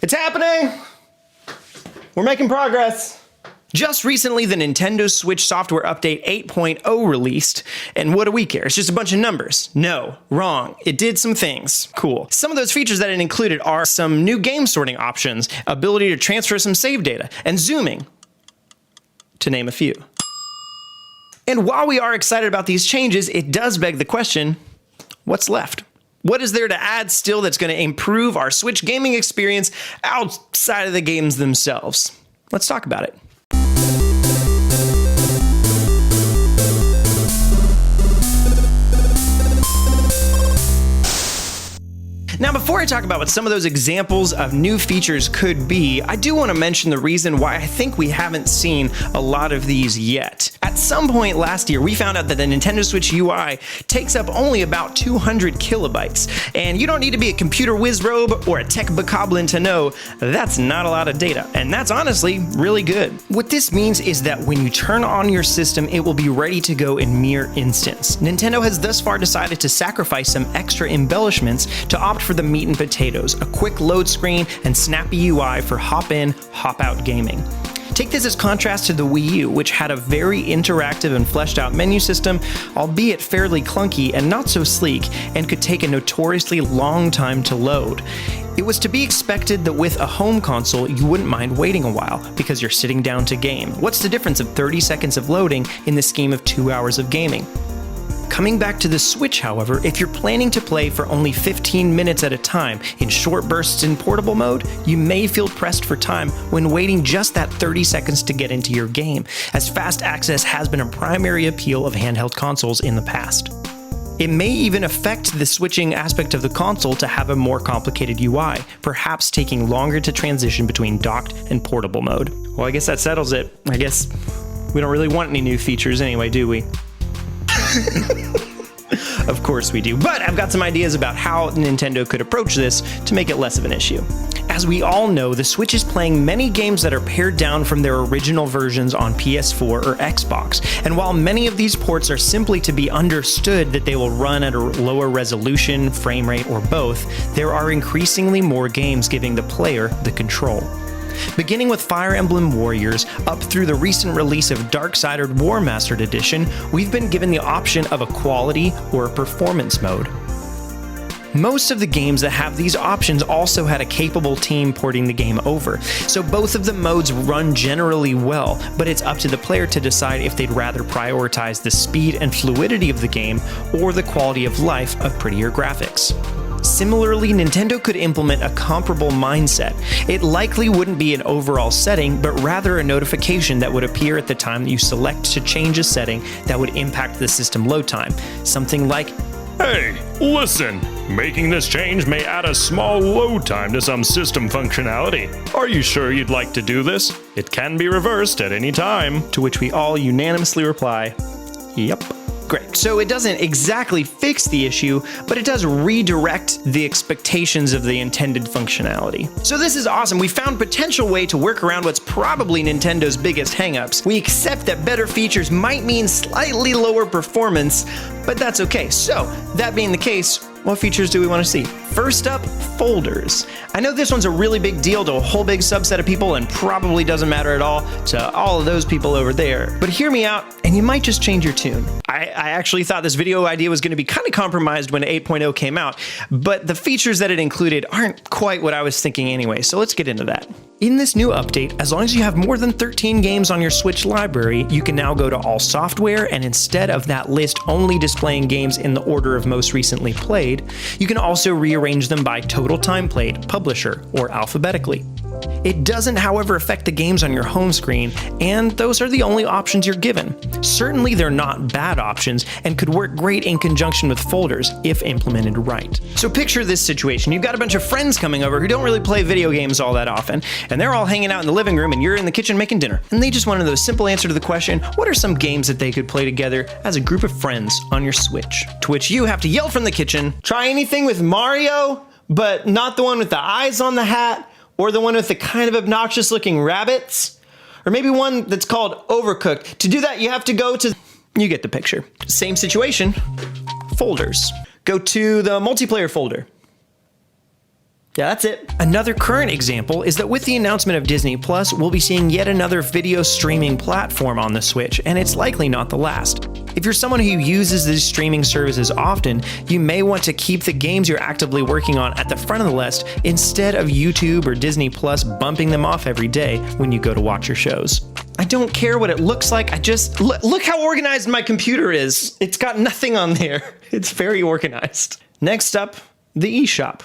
It's happening! We're making progress. Just recently, the Nintendo Switch software update 8.0 released, and what do we care? It's just a bunch of numbers. No, wrong. It did some things. Cool. Some of those features that it included are some new game sorting options, ability to transfer some save data, and zooming, to name a few. And while we are excited about these changes, it does beg the question, what's left? What is there to add still that's going to improve our Switch gaming experience outside of the games themselves? Let's talk about it. Now, before I talk about what some of those examples of new features could be, I do want to mention the reason why I think we haven't seen a lot of these yet. At some point last year, we found out that the Nintendo Switch UI takes up only about 200 kilobytes, and you don't need to be a computer whiz robe or a tech bokoblin to know that's not a lot of data, and that's honestly really good. What this means is that when you turn on your system, it will be ready to go in mere instants. Nintendo has thus far decided to sacrifice some extra embellishments to opt for the meat and potatoes, a quick load screen, and snappy UI for hop-in, hop-out gaming. Take this as contrast to the Wii U, which had a very interactive and fleshed out menu system, albeit fairly clunky and not so sleek, and could take a notoriously long time to load. It was to be expected that with a home console, you wouldn't mind waiting a while, because you're sitting down to game. What's the difference of 30 seconds of loading in the scheme of 2 hours of gaming? Coming back to the Switch, however, if you're planning to play for only 15 minutes at a time in short bursts in portable mode, you may feel pressed for time when waiting just that 30 seconds to get into your game, as fast access has been a primary appeal of handheld consoles in the past. It may even affect the switching aspect of the console to have a more complicated UI, perhaps taking longer to transition between docked and portable mode. Well, I guess that settles it. I guess we don't really want any new features anyway, do we? Of course we do, but I've got some ideas about how Nintendo could approach this to make it less of an issue. As we all know, the Switch is playing many games that are pared down from their original versions on PS4 or Xbox, and while many of these ports are simply to be understood that they will run at a lower resolution, frame rate, or both, there are increasingly more games giving the player the control. Beginning with Fire Emblem Warriors, up through the recent release of Dark-Sided War Mastered Edition, we've been given the option of a quality or a performance mode. Most of the games that have these options also had a capable team porting the game over, so both of the modes run generally well, but it's up to the player to decide if they'd rather prioritize the speed and fluidity of the game or the quality of life of prettier graphics. Similarly, Nintendo could implement a comparable mindset. It likely wouldn't be an overall setting, but rather a notification that would appear at the time that you select to change a setting that would impact the system load time. Something like, "Hey, listen, making this change may add a small load time to some system functionality. Are you sure you'd like to do this? It can be reversed at any time." To which we all unanimously reply, "Yep." Great. So it doesn't exactly fix the issue, but it does redirect the expectations of the intended functionality. So this is awesome. We found a potential way to work around what's probably Nintendo's biggest hangups. We accept that better features might mean slightly lower performance, but that's okay. So that being the case, what features do we want to see? First up, folders. I know this one's a really big deal to a whole big subset of people and probably doesn't matter at all to all of those people over there. But hear me out, and you might just change your tune. I actually thought this video idea was going to be kind of compromised when 8.0 came out, but the features that it included aren't quite what I was thinking anyway, so let's get into that. In this new update, as long as you have more than 13 games on your Switch library, you can now go to all software, and instead of that list only displaying games in the order of most recently played, you can also rearrange them by total time played, publisher, or alphabetically. It doesn't, however, affect the games on your home screen, and those are the only options you're given. Certainly they're not bad options, and could work great in conjunction with folders if implemented right. So picture this situation. You've got a bunch of friends coming over who don't really play video games all that often, and they're all hanging out in the living room and you're in the kitchen making dinner. And they just wanted a simple answer to the question, what are some games that they could play together as a group of friends on your Switch? To which you have to yell from the kitchen, try anything with Mario, but not the one with the eyes on the hat, or the one with the kind of obnoxious looking rabbits, or maybe one that's called Overcooked. To do that, you have to go to, you get the picture. Same situation, folders. Go to the multiplayer folder. Yeah, that's it. Another current example is that with the announcement of Disney Plus, we'll be seeing yet another video streaming platform on the Switch, and it's likely not the last. If you're someone who uses these streaming services often, you may want to keep the games you're actively working on at the front of the list instead of YouTube or Disney Plus bumping them off every day when you go to watch your shows. I don't care what it looks like. I just look how organized my computer is. It's got nothing on there. It's very organized. Next up, the eShop.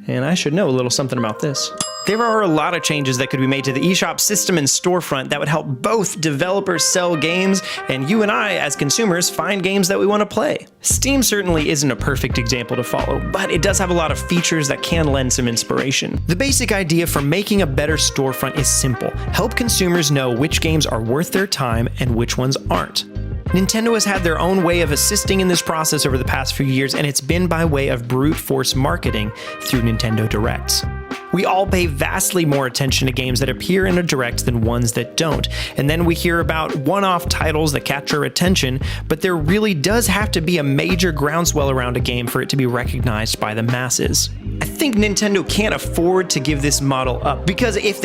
And I should know a little something about this. There are a lot of changes that could be made to the eShop system and storefront that would help both developers sell games and you and I, as consumers, find games that we want to play. Steam certainly isn't a perfect example to follow, but it does have a lot of features that can lend some inspiration. The basic idea for making a better storefront is simple. Help consumers know which games are worth their time and which ones aren't. Nintendo has had their own way of assisting in this process over the past few years, and it's been by way of brute force marketing through Nintendo Directs. We all pay vastly more attention to games that appear in a Direct than ones that don't, and then we hear about one-off titles that catch our attention, but there really does have to be a major groundswell around a game for it to be recognized by the masses. I think Nintendo can't afford to give this model up, because if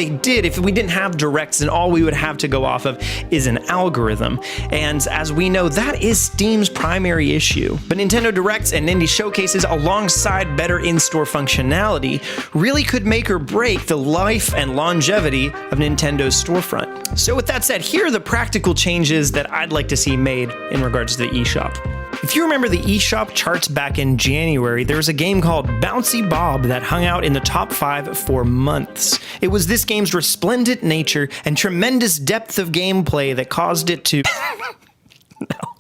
we didn't have Directs, then all we would have to go off of is an algorithm, and as we know, that is Steam's primary issue. But Nintendo Directs and Indie Showcases alongside better in-store functionality really could make or break the life and longevity of Nintendo's storefront. So with that said, here are the practical changes that I'd like to see made in regards to the eShop. If you remember the eShop charts back in January, there was a game called Bouncy Bob that hung out in the top 5 for months. It was this game's resplendent nature and tremendous depth of gameplay that caused it to... No.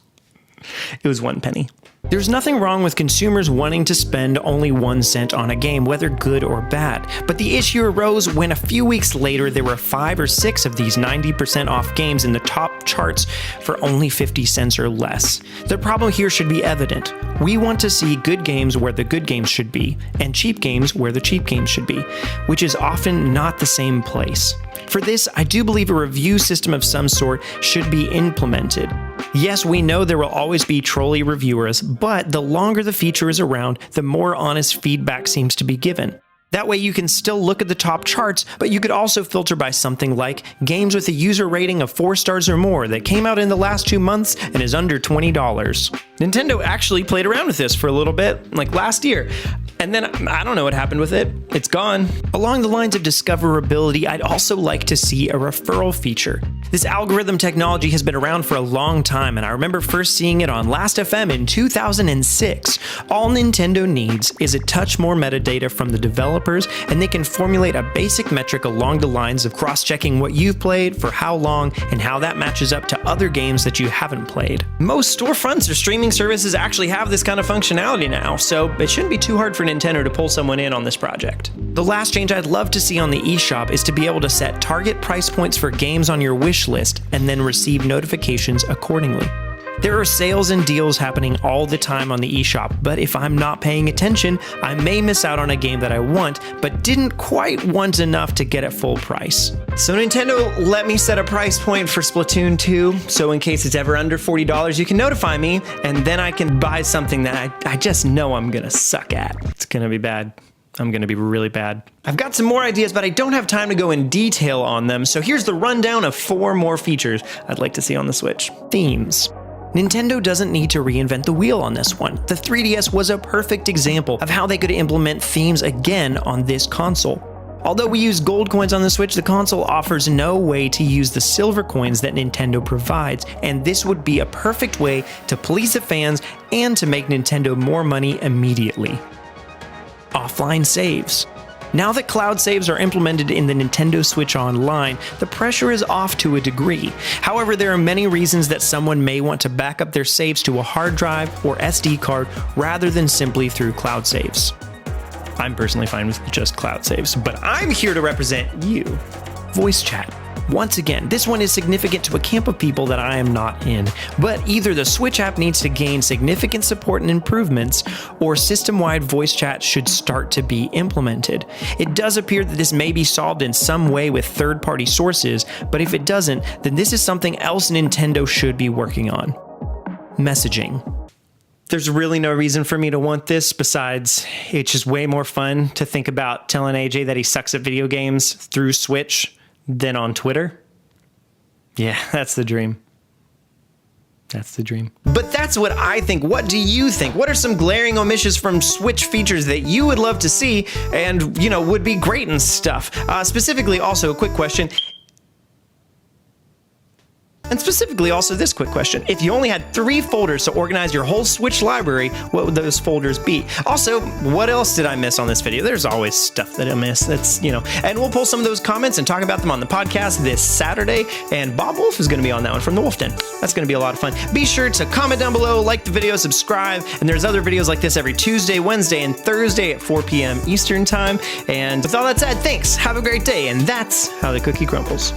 It was 1 penny. There's nothing wrong with consumers wanting to spend only 1 cent on a game, whether good or bad. But the issue arose when a few weeks later there were 5 or 6 of these 90% off games in the top charts for only 50 cents or less. The problem here should be evident. We want to see good games where the good games should be, and cheap games where the cheap games should be, which is often not the same place. For this, I do believe a review system of some sort should be implemented. Yes, we know there will always be trolly reviewers, but the longer the feature is around, the more honest feedback seems to be given. That way you can still look at the top charts, but you could also filter by something like games with a user rating of 4 stars or more that came out in the last 2 months and is under $20. Nintendo actually played around with this for a little bit, like last year. And then I don't know what happened with it. It's gone. Along the lines of discoverability, I'd also like to see a referral feature. This algorithm technology has been around for a long time, and I remember first seeing it on Last.fm in 2006. All Nintendo needs is a touch more metadata from the developers, and they can formulate a basic metric along the lines of cross-checking what you've played, for how long, and how that matches up to other games that you haven't played. Most storefronts or streaming services actually have this kind of functionality now, so it shouldn't be too hard for Nintendo to pull someone in on this project. The last change I'd love to see on the eShop is to be able to set target price points for games on your wish list and then receive notifications accordingly. There are sales and deals happening all the time on the eShop, but if I'm not paying attention, I may miss out on a game that I want, but didn't quite want enough to get at full price. So Nintendo let me set a price point for Splatoon 2, so in case it's ever under $40, you can notify me, and then I can buy something that I just know I'm gonna suck at. It's gonna be bad. I'm gonna be really bad. I've got some more ideas, but I don't have time to go in detail on them, so here's the rundown of 4 more features I'd like to see on the Switch. Themes. Nintendo doesn't need to reinvent the wheel on this one. The 3DS was a perfect example of how they could implement themes again on this console. Although we use gold coins on the Switch, the console offers no way to use the silver coins that Nintendo provides, and this would be a perfect way to please the fans and to make Nintendo more money immediately. Offline saves. Now that cloud saves are implemented in the Nintendo Switch Online, the pressure is off to a degree. However, there are many reasons that someone may want to back up their saves to a hard drive or SD card rather than simply through cloud saves. I'm personally fine with just cloud saves, but I'm here to represent you. Voice chat. Once again, this one is significant to a camp of people that I am not in, but either the Switch app needs to gain significant support and improvements, or system-wide voice chat should start to be implemented. It does appear that this may be solved in some way with third-party sources, but if it doesn't, then this is something else Nintendo should be working on. Messaging. There's really no reason for me to want this besides it's just way more fun to think about telling AJ that he sucks at video games through Switch than on Twitter. Yeah, that's the dream. That's the dream. But that's what I think. What do you think? What are some glaring omissions from Switch features that you would love to see and, you know, would be great and stuff? Specifically, also a quick question. And specifically also this quick question. If you only had 3 folders to organize your whole Switch library, what would those folders be? Also, what else did I miss on this video? There's always stuff that I miss. That's, you know, and we'll pull some of those comments and talk about them on the podcast this Saturday. And Bob Wolf is going to be on that one from the Wolf Den. That's going to be a lot of fun. Be sure to comment down below, like the video, subscribe. And there's other videos like this every Tuesday, Wednesday, and Thursday at 4 p.m. Eastern time. And with all that said, thanks. Have a great day. And that's how the cookie crumbles.